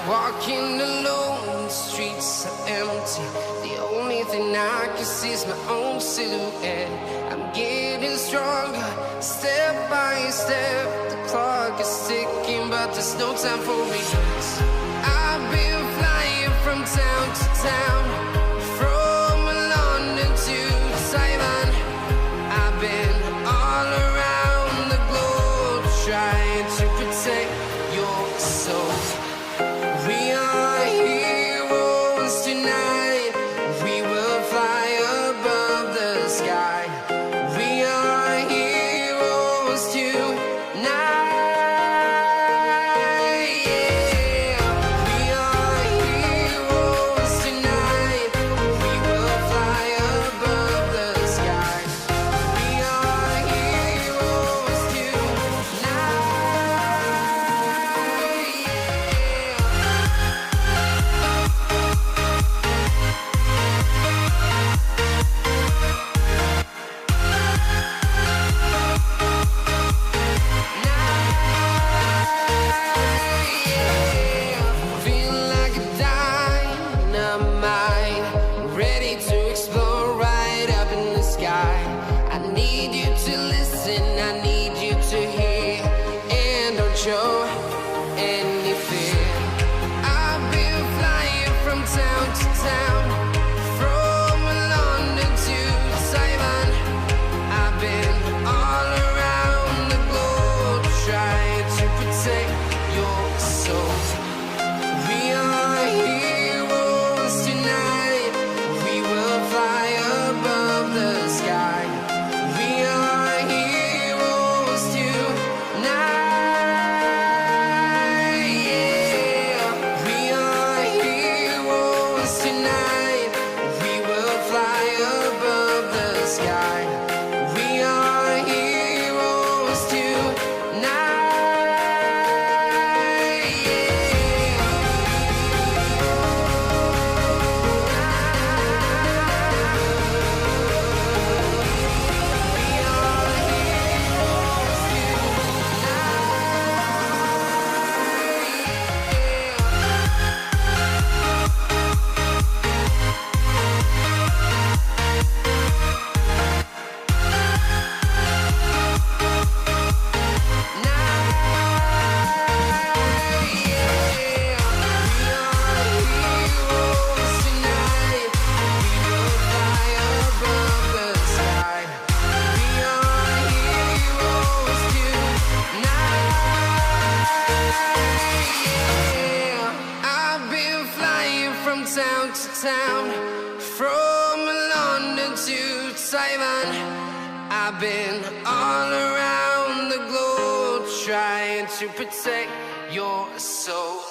Walking alone, the streets are empty. The only thing I can see is my own silhouette. I'm getting stronger, step by step. The clock is ticking, but there's no time for me. I've been flying from town to town, from London to Taiwan. I've been all around the globe trying to protect your soul. We are heroes tonight. We will fly above the sky. We are heroes tonight. Yeah. We are heroes tonight. from town to town, from London to Taiwan. I've been all around the globe trying to protect your soul.